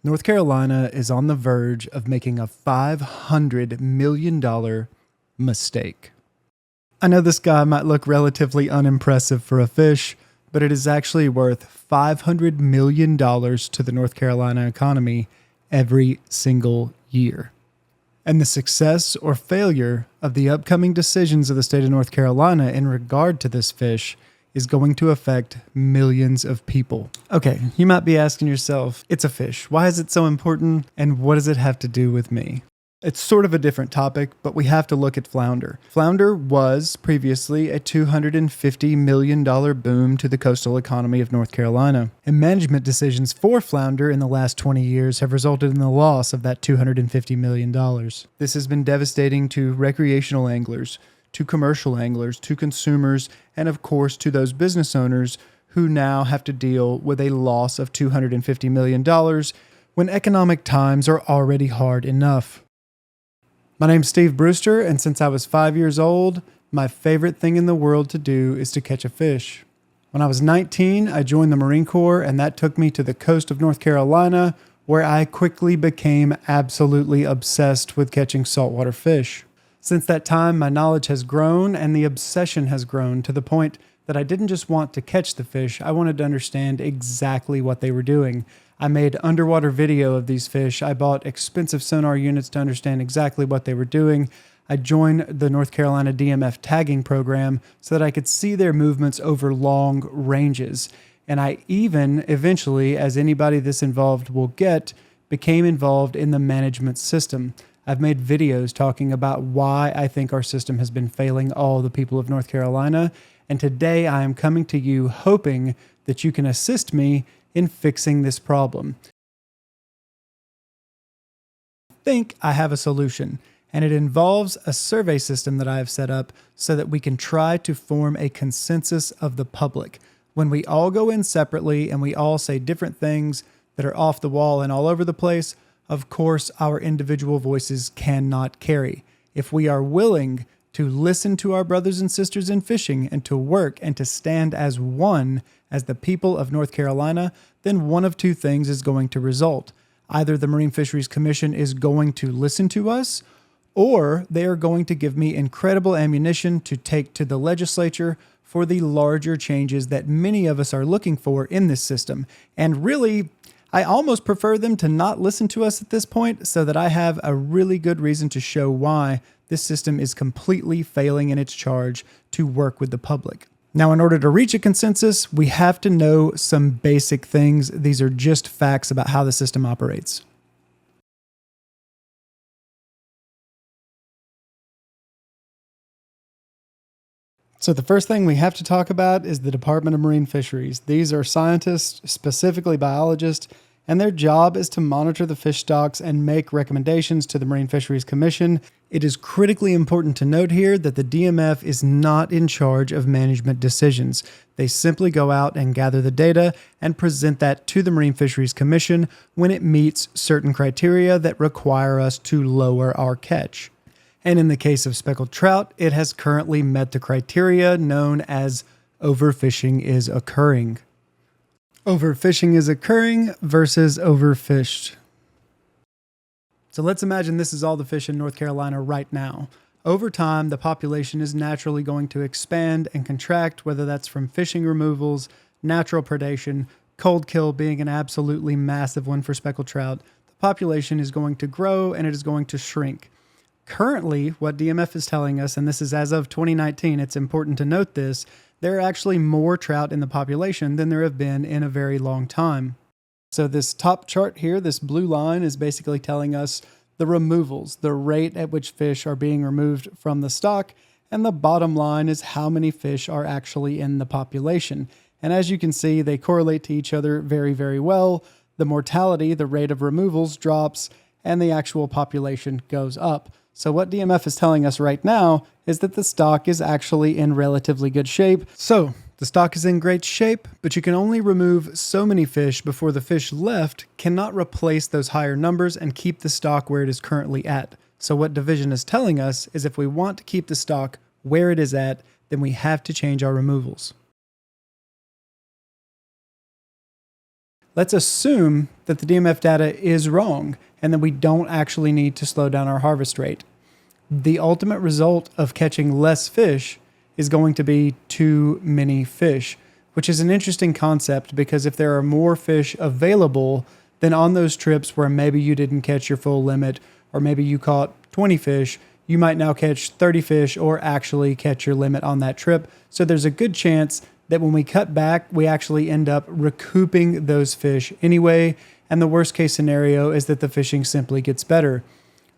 North Carolina is on the verge of making a $500 million mistake. I know this guy might look relatively unimpressive for a fish, but it is actually worth $500 million to the North Carolina economy every single year. And the success or failure of the upcoming decisions of the state of North Carolina in regard to this fish is going to affect millions of people. Okay, you might be asking yourself, it's a fish. Why is it so important? And what does it have to do with me? It's sort of a different topic, but we have to look at flounder. Flounder was previously a $250 million boom to the coastal economy of North Carolina. And management decisions for flounder in the last 20 years have resulted in the loss of that $250 million. This has been devastating to recreational anglers, to commercial anglers, to consumers, and of course to those business owners who now have to deal with a loss of $250 million when economic times are already hard enough. My name's Steve Brewster, and since I was 5 years old, my favorite thing in the world to do is to catch a fish. When I was 19, I joined the Marine Corps, and that took me to the coast of North Carolina, where I quickly became absolutely obsessed with catching saltwater fish. Since that time, my knowledge has grown, and the obsession has grown to the point that I didn't just want to catch the fish, I wanted to understand exactly what they were doing. I made underwater video of these fish. I bought expensive sonar units to understand exactly what they were doing. I joined the North Carolina DMF tagging program so that I could see their movements over long ranges. And I even eventually, as anybody this involved will get, became involved in the management system. I've made videos talking about why I think our system has been failing all the people of North Carolina. And today I am coming to you hoping that you can assist me in fixing this problem. I think I have a solution, and it involves a survey system that I have set up so that we can try to form a consensus of the public. When we all go in separately and we all say different things that are off the wall and all over the place, of course, our individual voices cannot carry. If we are willing to listen to our brothers and sisters in fishing and to work and to stand as one, as the people of North Carolina, then one of two things is going to result. Either the Marine Fisheries Commission is going to listen to us, or they are going to give me incredible ammunition to take to the legislature for the larger changes that many of us are looking for in this system. And really, I almost prefer them to not listen to us at this point so that I have a really good reason to show why this system is completely failing in its charge to work with the public. Now, in order to reach a consensus, we have to know some basic things. These are just facts about how the system operates. So the first thing we have to talk about is the Department of Marine Fisheries. These are scientists, specifically biologists, and their job is to monitor the fish stocks and make recommendations to the Marine Fisheries Commission. It is critically important to note here that the DMF is not in charge of management decisions. They simply go out and gather the data and present that to the Marine Fisheries Commission when it meets certain criteria that require us to lower our catch. And in the case of speckled trout, it has currently met the criteria known as overfishing is occurring. Overfishing is occurring versus overfished. So let's imagine this is all the fish in North Carolina right now. Over time, the population is naturally going to expand and contract, whether that's from fishing removals, natural predation, cold kill being an absolutely massive one for speckled trout. The population is going to grow and it is going to shrink. Currently, what DMF is telling us, and this is as of 2019, it's important to note this, there are actually more trout in the population than there have been in a very long time. So this top chart here, this blue line, is basically telling us the removals, the rate at which fish are being removed from the stock, and the bottom line is how many fish are actually in the population. And as you can see, they correlate to each other very, very well. The mortality, the rate of removals drops, and the actual population goes up. So what DMF is telling us right now is that the stock is actually in relatively good shape. So the stock is in great shape, but you can only remove so many fish before the fish left cannot replace those higher numbers and keep the stock where it is currently at. So what division is telling us is if we want to keep the stock where it is at, then we have to change our removals. Let's assume that the DMF data is wrong and that we don't actually need to slow down our harvest rate. The ultimate result of catching less fish is going to be too many fish, which is an interesting concept because if there are more fish available, then on those trips where maybe you didn't catch your full limit, or maybe you caught 20 fish, you might now catch 30 fish or actually catch your limit on that trip. So there's a good chance that when we cut back, we actually end up recouping those fish anyway. And the worst case scenario is that the fishing simply gets better.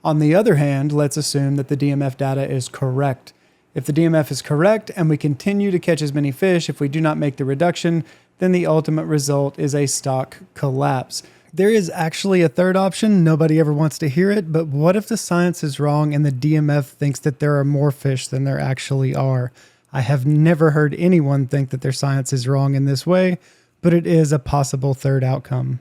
On the other hand, let's assume that the DMF data is correct. If the DMF is correct and we continue to catch as many fish, if we do not make the reduction, then the ultimate result is a stock collapse. There is actually a third option. Nobody ever wants to hear it, but what if the science is wrong and the DMF thinks that there are more fish than there actually are? I have never heard anyone think that their science is wrong in this way, but it is a possible third outcome.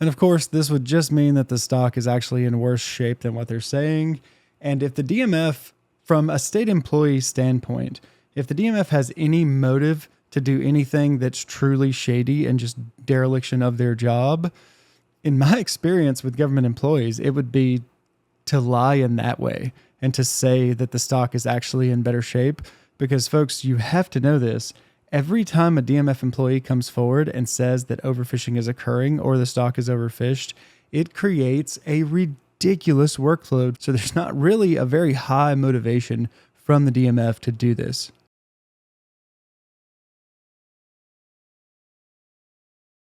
And of course, this would just mean that the stock is actually in worse shape than what they're saying. And if the DMF, from a state employee standpoint, if the DMF has any motive to do anything that's truly shady and just dereliction of their job, in my experience with government employees, it would be to lie in that way and to say that the stock is actually in better shape. Because folks, you have to know this. Every time a DMF employee comes forward and says that overfishing is occurring or the stock is overfished, it creates a ridiculous workload. So there's not really a very high motivation from the DMF to do this.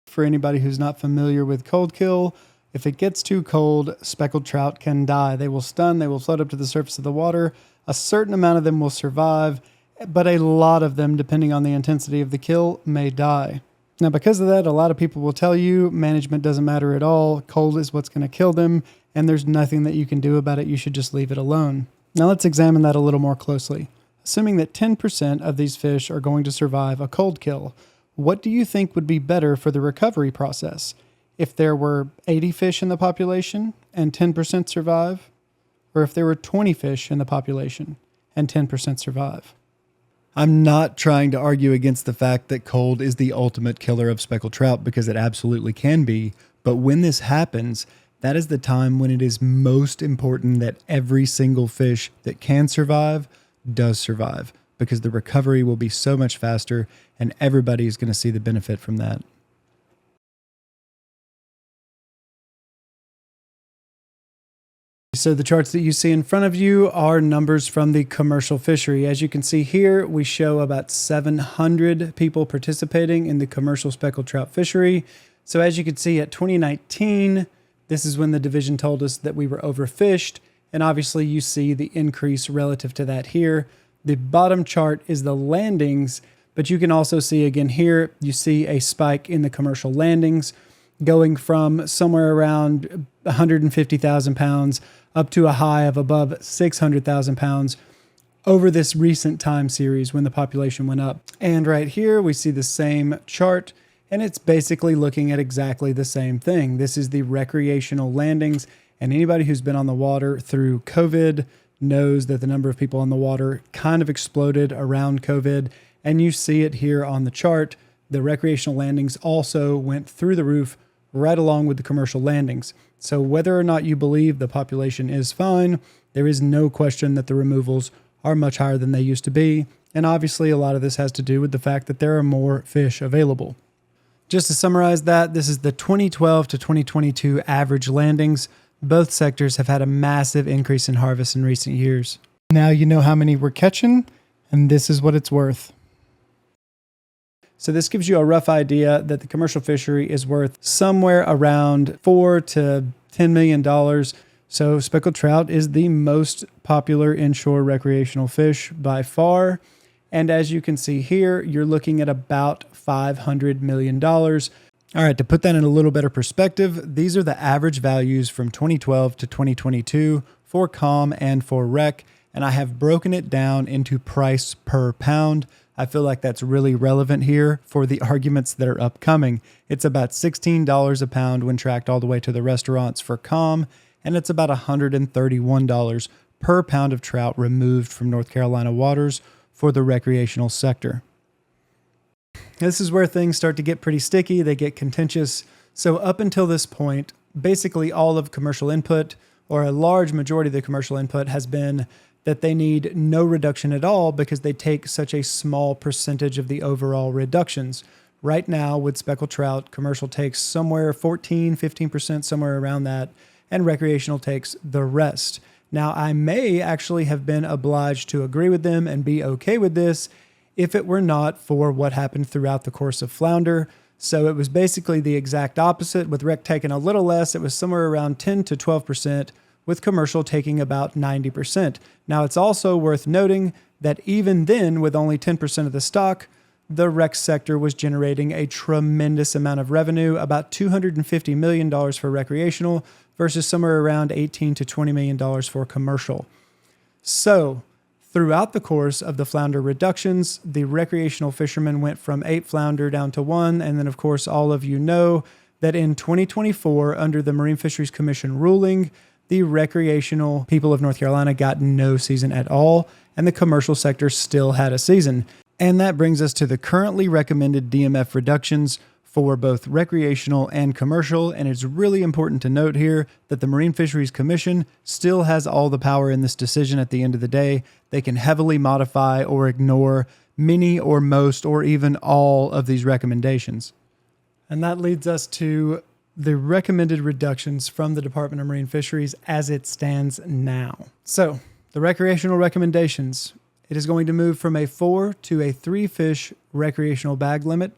For anybody who's not familiar with cold kill, if it gets too cold, speckled trout can die. They will stun, they will float up to the surface of the water. A certain amount of them will survive, but a lot of them, depending on the intensity of the kill, may die. Now, because of that, a lot of people will tell you management doesn't matter at all. Cold is what's going to kill them, and there's nothing that you can do about it. You should just leave it alone. Now, let's examine that a little more closely. Assuming that 10% of these fish are going to survive a cold kill, what do you think would be better for the recovery process? If there were 80 fish in the population and 10% survive, or if there were 20 fish in the population and 10% survive? I'm not trying to argue against the fact that cold is the ultimate killer of speckled trout, because it absolutely can be. But when this happens, that is the time when it is most important that every single fish that can survive does survive, because the recovery will be so much faster and everybody is going to see the benefit from that. So the charts that you see in front of you are numbers from the commercial fishery. As you can see here, we show about 700 people participating in the commercial speckled trout fishery. So as you can see at 2019, this is when the division told us that we were overfished. And obviously you see the increase relative to that here. The bottom chart is the landings, but you can also see again here, you see a spike in the commercial landings going from somewhere around 150,000 pounds up to a high of above 600,000 pounds over this recent time series when the population went up. And right here, we see the same chart, and it's basically looking at exactly the same thing. This is the recreational landings, and anybody who's been on the water through COVID knows that the number of people on the water kind of exploded around COVID, and you see it here on the chart. The recreational landings also went through the roof right along with the commercial landings. So whether or not you believe the population is fine, there is no question that the removals are much higher than they used to be. And obviously a lot of this has to do with the fact that there are more fish available. Just to summarize that, this is the 2012 to 2022 average landings. Both sectors have had a massive increase in harvest in recent years. Now you know how many we're catching, and this is what it's worth. So this gives you a rough idea that the commercial fishery is worth somewhere around $4 to $10 million. So speckled trout is the most popular inshore recreational fish by far. And as you can see here, you're looking at about $500 million. All right, to put that in a little better perspective, these are the average values from 2012 to 2022 for COM and for rec. And I have broken it down into price per pound. I feel like that's really relevant here for the arguments that are upcoming. It's about $16 a pound when tracked all the way to the restaurants for COM, and it's about $131 per pound of trout removed from North Carolina waters for the recreational sector. This is where things start to get pretty sticky. They get contentious. So up until this point, basically all of commercial input, or a large majority of the commercial input, has been that they need no reduction at all because they take such a small percentage of the overall reductions. Right now with speckled trout, commercial takes somewhere 14, 15%, somewhere around that, and recreational takes the rest. Now, I may actually have been obliged to agree with them and be okay with this if it were not for what happened throughout the course of flounder. So it was basically the exact opposite, with rec taking a little less. It was somewhere around 10 to 12%, with commercial taking about 90%. Now, it's also worth noting that even then, with only 10% of the stock, the rec sector was generating a tremendous amount of revenue, about $250 million for recreational versus somewhere around $18 to $20 million for commercial. So throughout the course of the flounder reductions, the recreational fishermen went from 8 flounder down to 1. And then, of course, all of you know that in 2024, under the Marine Fisheries Commission ruling, the recreational people of North Carolina got no season at all, and the commercial sector still had a season. And that brings us to the currently recommended DMF reductions for both recreational and commercial. And it's really important to note here that the Marine Fisheries Commission still has all the power in this decision at the end of the day. They can heavily modify or ignore many or most or even all of these recommendations. And that leads us to the recommended reductions from the Department of Marine Fisheries as it stands now. So the recreational recommendations, it is going to move from a 4 to a 3 fish recreational bag limit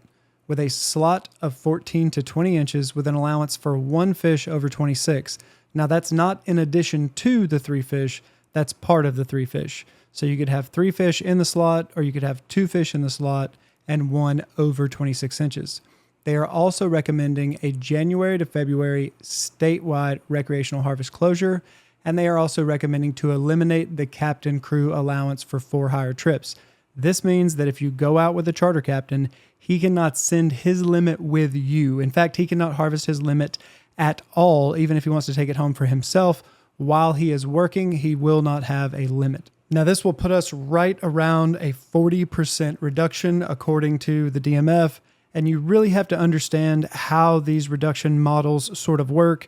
with a slot of 14 to 20 inches with an allowance for 1 fish over 26. Now that's not in addition to the 3 fish, that's part of the 3 fish. So you could have 3 fish in the slot, or you could have 2 fish in the slot and 1 over 26 inches. They are also recommending a January to February statewide recreational harvest closure, and they are also recommending to eliminate the captain crew allowance for 4-hire trips. This means that if you go out with a charter captain, he cannot send his limit with you. In fact, he cannot harvest his limit at all. Even if he wants to take it home for himself, while he is working, he will not have a limit. Now, this will put us right around a 40% reduction according to the DMF. And you really have to understand how these reduction models sort of work.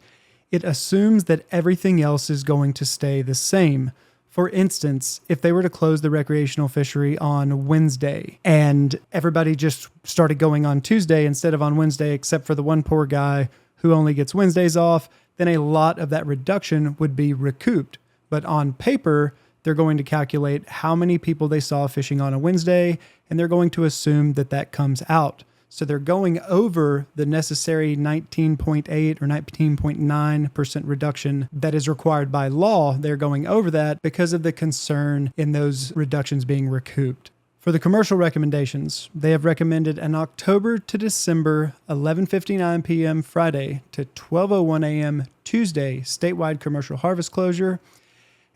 It assumes that everything else is going to stay the same. For instance, if they were to close the recreational fishery on Wednesday and everybody just started going on Tuesday instead of on Wednesday, except for the one poor guy who only gets Wednesdays off, then a lot of that reduction would be recouped. But on paper, they're going to calculate how many people they saw fishing on a Wednesday, and they're going to assume that that comes out. So they're going over the necessary 19.8 or 19.9% reduction that is required by law. They're going over that because of the concern in those reductions being recouped. For the commercial recommendations, they have recommended an October to December 11:59 p.m. Friday to 12:01 a.m. Tuesday statewide commercial harvest closure.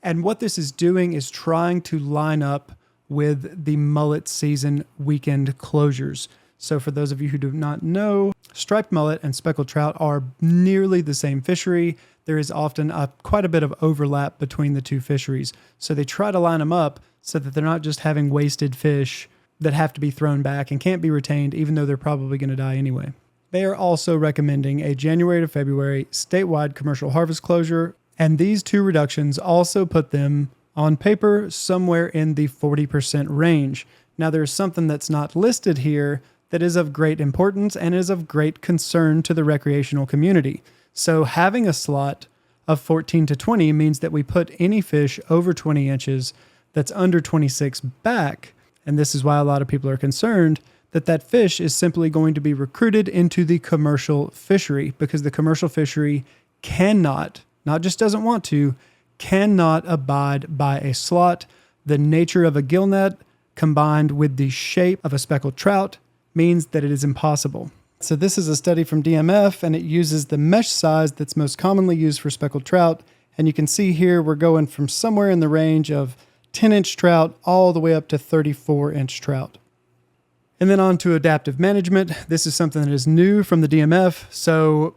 And what this is doing is trying to line up with the mullet season weekend closures. So for those of you who do not know, striped mullet and speckled trout are nearly the same fishery. There is often quite a bit of overlap between the two fisheries. So they try to line them up so that they're not just having wasted fish that have to be thrown back and can't be retained, even though they're probably going to die anyway. They are also recommending a January to February statewide commercial harvest closure. And these two reductions also put them on paper somewhere in the 40% range. Now there's something that's not listed here that is of great importance and is of great concern to the recreational community. So having a slot of 14 to 20 means that we put any fish over 20 inches that's under 26 back. And this is why a lot of people are concerned that that fish is simply going to be recruited into the commercial fishery, because the commercial fishery cannot, not just doesn't want to, cannot abide by a slot. The nature of a gill net combined with the shape of a speckled trout means that it is impossible. So this is a study from DMF, and it uses the mesh size that's most commonly used for speckled trout. And you can see here we're going from somewhere in the range of 10-inch trout all the way up to 34-inch trout. And then on to adaptive management. This is something that is new from the DMF. So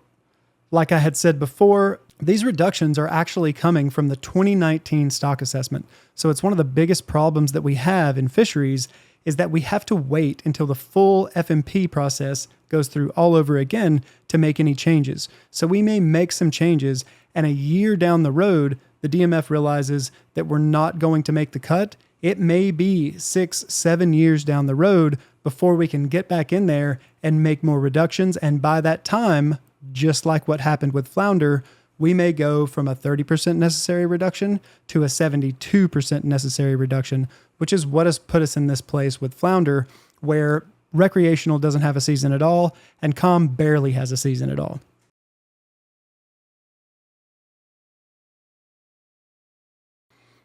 like I had said before, these reductions are actually coming from the 2019 stock assessment. So it's one of the biggest problems that we have in fisheries is that we have to wait until the full FMP process goes through all over again to make any changes. So we may make some changes, and a year down the road, the DMF realizes that we're not going to make the cut. It may be 6-7 years down the road before we can get back in there and make more reductions. And by that time, just like what happened with flounder, we may go from a 30% necessary reduction to a 72% necessary reduction, which is what has put us in this place with flounder, where recreational doesn't have a season at all and comm barely has a season at all.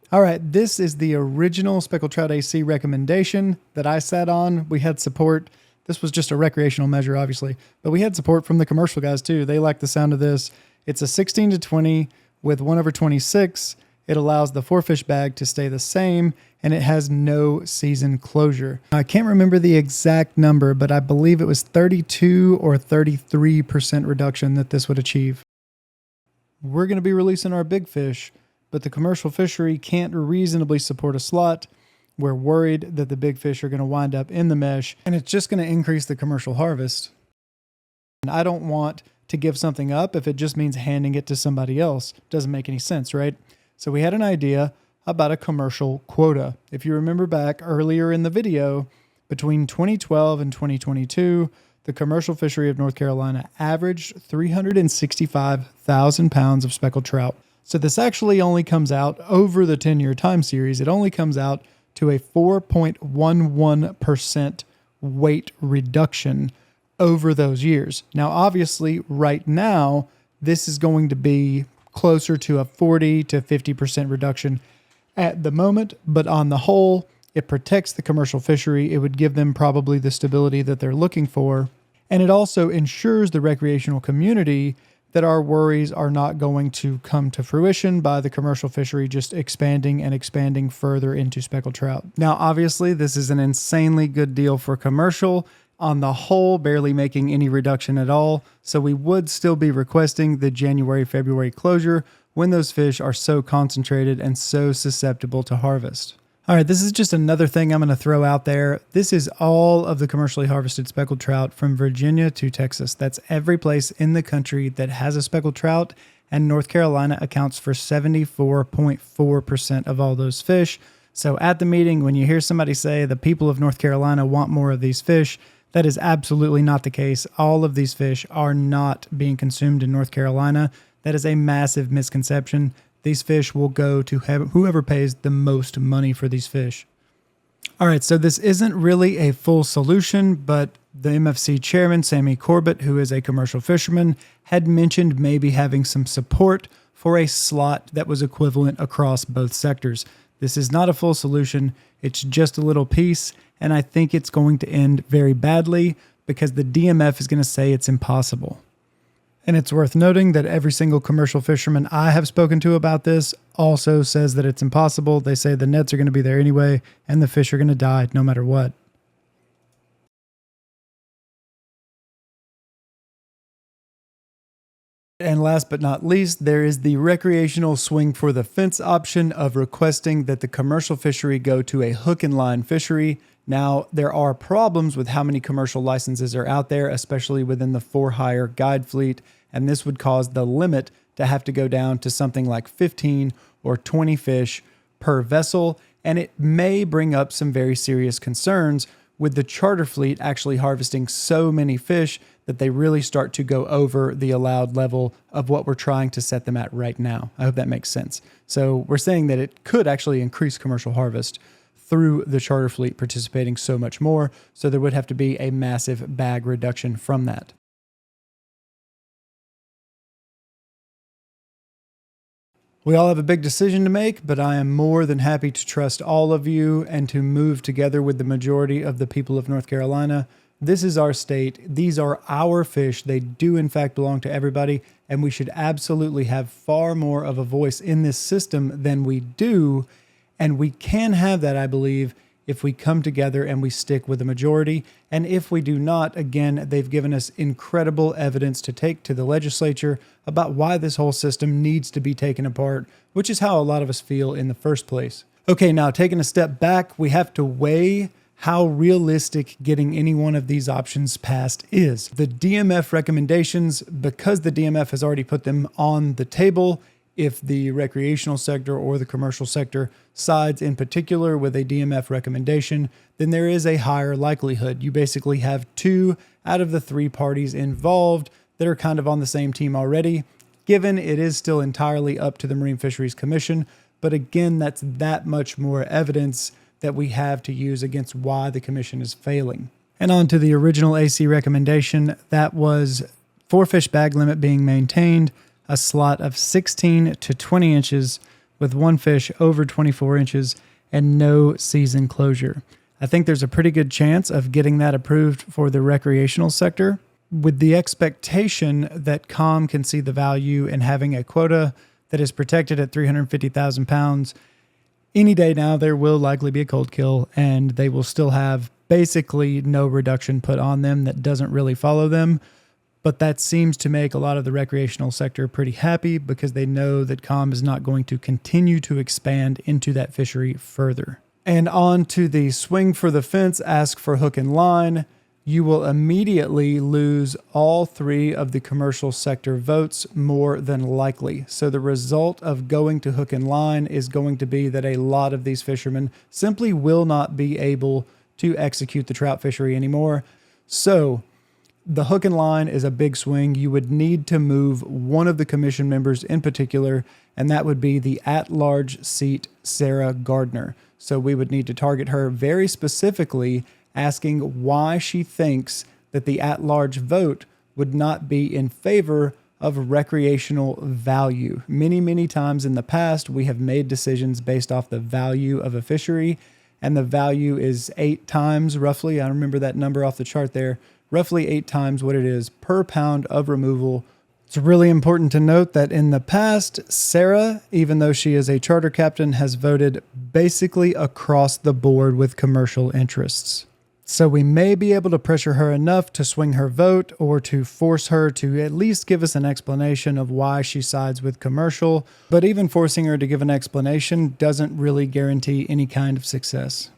All right, this is the original Speckled Trout AC recommendation that I sat on. We had support. This was just a recreational measure, obviously, but we had support from the commercial guys too. They like the sound of this. It's a 16-20 with 1/26. It allows the 4-fish bag to stay the same, and it has no season closure. I can't remember the exact number, but I believe it was 32 or 33% reduction that this would achieve. We're going to be releasing our big fish, but the commercial fishery can't reasonably support a slot. We're worried that the big fish are going to wind up in the mesh, and it's just going to increase the commercial harvest. And I don't want to give something up if it just means handing it to somebody else. Doesn't make any sense, right? So we had an idea about a commercial quota. If you remember back earlier in the video, between 2012 and 2022, the commercial fishery of North Carolina averaged 365,000 pounds of speckled trout. So this actually only comes out over the 10-year time series. It only comes out to a 4.11% weight reduction over those years. Now, obviously, right now, this is going to be closer to a 40 to 50% reduction at the moment, but on the whole, it protects the commercial fishery. It would give them probably the stability that they're looking for, and it also ensures the recreational community that our worries are not going to come to fruition by the commercial fishery just expanding and expanding further into speckled trout. Now, obviously, this is an insanely good deal for commercial. On the whole, barely making any reduction at all, so we would still be requesting the January-February closure when those fish are so concentrated and so susceptible to harvest. All right, this is just another thing I'm going to throw out there. This is all of the commercially harvested speckled trout from Virginia to Texas. That's every place in the country that has a speckled trout, and North Carolina accounts for 74.4% of all those fish. So at the meeting, when you hear somebody say the people of North Carolina want more of these fish, that is absolutely not the case. All of these fish are not being consumed in North Carolina. That is a massive misconception. These fish will go to whoever pays the most money for these fish. All right, so this isn't really a full solution, but the MFC chairman, Sammy Corbett, who is a commercial fisherman, had mentioned maybe having some support for a slot that was equivalent across both sectors. This is not a full solution. It's just a little piece, and I think it's going to end very badly because the DMF is going to say it's impossible. And it's worth noting that every single commercial fisherman I have spoken to about this also says that it's impossible. They say the nets are going to be there anyway, and the fish are going to die no matter what. And last but not least, there is the recreational swing for the fence option of requesting that the commercial fishery go to a hook and line fishery. Now, there are problems with how many commercial licenses are out there, especially within the for-hire guide fleet, and this would cause the limit to have to go down to something like 15 or 20 fish per vessel, and it may bring up some very serious concerns with the charter fleet actually harvesting so many fish that they really start to go over the allowed level of what we're trying to set them at right now. I hope that makes sense. So we're saying that it could actually increase commercial harvest through the charter fleet participating so much more, so there would have to be a massive bag reduction from that. We all have a big decision to make, but I am more than happy to trust all of you and to move together with the majority of the people of North Carolina. This is our state. These are our fish. They do in fact belong to everybody, and we should absolutely have far more of a voice in this system than we do. And we can have that, I believe, if we come together and we stick with the majority. And if we do not, again, they've given us incredible evidence to take to the legislature about why this whole system needs to be taken apart, which is how a lot of us feel in the first place. Okay, now taking a step back, we have to weigh how realistic getting any one of these options passed is. The DMF recommendations, because the DMF has already put them on the table, if the recreational sector or the commercial sector sides in particular with a DMF recommendation, then there is a higher likelihood. You basically have 2 out of the 3 parties involved that are kind of on the same team already, given it is still entirely up to the Marine Fisheries Commission. But again, that's that much more evidence that we have to use against why the commission is failing. And on to the original AC recommendation, that was 4 fish bag limit being maintained, a slot of 16 to 20 inches with 1 fish over 24 inches and no season closure. I think there's a pretty good chance of getting that approved for the recreational sector, with the expectation that COM can see the value in having a quota that is protected at 350,000 pounds. Any day now, there will likely be a cold kill, and they will still have basically no reduction put on them that doesn't really follow them. But that seems to make a lot of the recreational sector pretty happy because they know that COM is not going to continue to expand into that fishery further. And on to the swing for the fence, ask for hook and line. You will immediately lose all 3 of the commercial sector votes, more than likely. So the result of going to hook and line is going to be that a lot of these fishermen simply will not be able to execute the trout fishery anymore. So the hook and line is a big swing. You would need to move one of the commission members in particular, and that would be the at-large seat Sarah Gardner. So we would need to target her very specifically, asking why she thinks that the at-large vote would not be in favor of recreational value. Many, many times in the past, we have made decisions based off the value of a fishery, and the value is 8 times roughly. I remember that number off the chart there, roughly 8 times what it is per pound of removal. It's really important to note that in the past, Sarah, even though she is a charter captain, has voted basically across the board with commercial interests. So we may be able to pressure her enough to swing her vote or to force her to at least give us an explanation of why she sides with commercial, but even forcing her to give an explanation doesn't really guarantee any kind of success.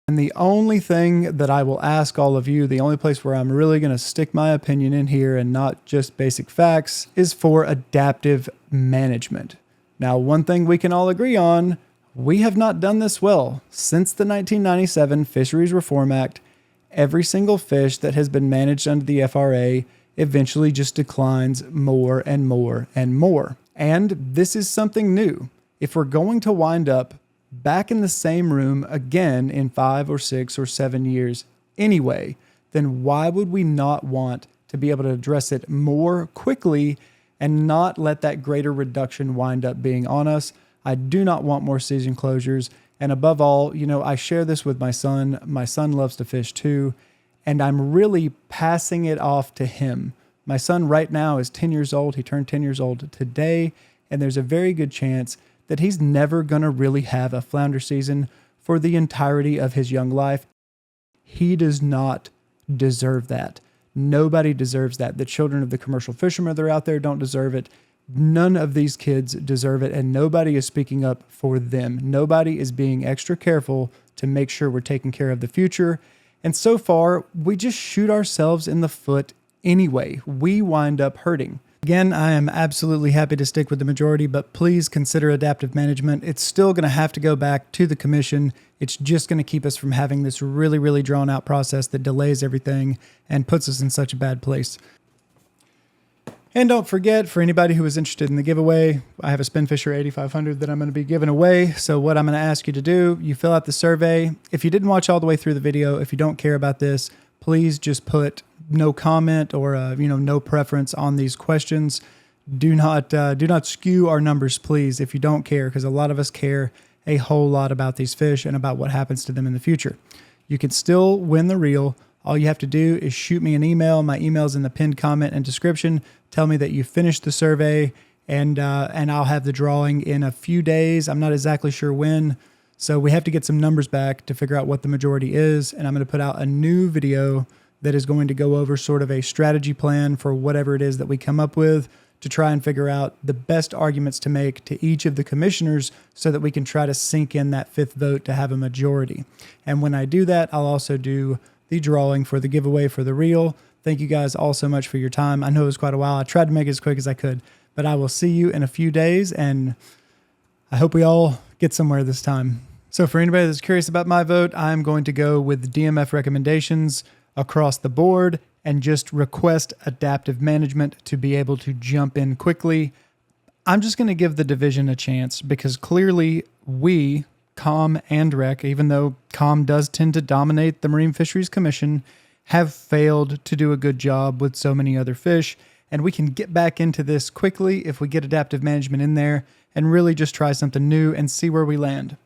And the only thing that I will ask all of you, the only place where I'm really going to stick my opinion in here and not just basic facts, is for adaptive management. Now, one thing we can all agree on, we have not done this well. Since the 1997 Fisheries Reform Act, every single fish that has been managed under the FRA eventually just declines more and more and more. And this is something new. If we're going to wind up back in the same room again in 5 or 6 or 7 years anyway, then why would we not want to be able to address it more quickly and not let that greater reduction wind up being on us? I do not want more season closures. And above all, I share this with my son. My son loves to fish too, and I'm really passing it off to him. My son right now is 10 years old. He turned 10 years old today, and there's a very good chance that he's never going to really have a flounder season for the entirety of his young life. He does not deserve that. Nobody deserves that. The children of the commercial fishermen that are out there don't deserve it. None of these kids deserve it, and nobody is speaking up for them. Nobody is being extra careful to make sure we're taking care of the future. And so far, we just shoot ourselves in the foot anyway. We wind up hurting. Again, I am absolutely happy to stick with the majority, but please consider adaptive management. It's still going to have to go back to the commission. It's just going to keep us from having this really, really drawn out process that delays everything and puts us in such a bad place. And don't forget, for anybody who is interested in the giveaway, I have a Spinfisher 8500 that I'm going to be giving away. So what I'm going to ask you to do, you fill out the survey. If you didn't watch all the way through the video, if you don't care about this, please just put no comment or no preference on these questions. Do not skew our numbers, please, if you don't care, because a lot of us care a whole lot about these fish and about what happens to them in the future. You can still win the reel. All you have to do is shoot me an email. My email's in the pinned comment and description. Tell me that you finished the survey, and I'll have the drawing in a few days. I'm not exactly sure when, so we have to get some numbers back to figure out what the majority is, and I'm going to put out a new video that is going to go over sort of a strategy plan for whatever it is that we come up with to try and figure out the best arguments to make to each of the commissioners so that we can try to sink in that fifth vote to have a majority. And when I do that, I'll also do the drawing for the giveaway for the reel. Thank you guys all so much for your time. I know it was quite a while. I tried to make it as quick as I could, but I will see you in a few days, and I hope we all get somewhere this time. So for anybody that's curious about my vote, I'm going to go with DMF recommendations across the board and just request adaptive management to be able to jump in quickly. I'm just going to give the division a chance because clearly we, COM and REC, even though COM does tend to dominate the Marine Fisheries Commission, have failed to do a good job with so many other fish. And we can get back into this quickly if we get adaptive management in there and really just try something new and see where we land.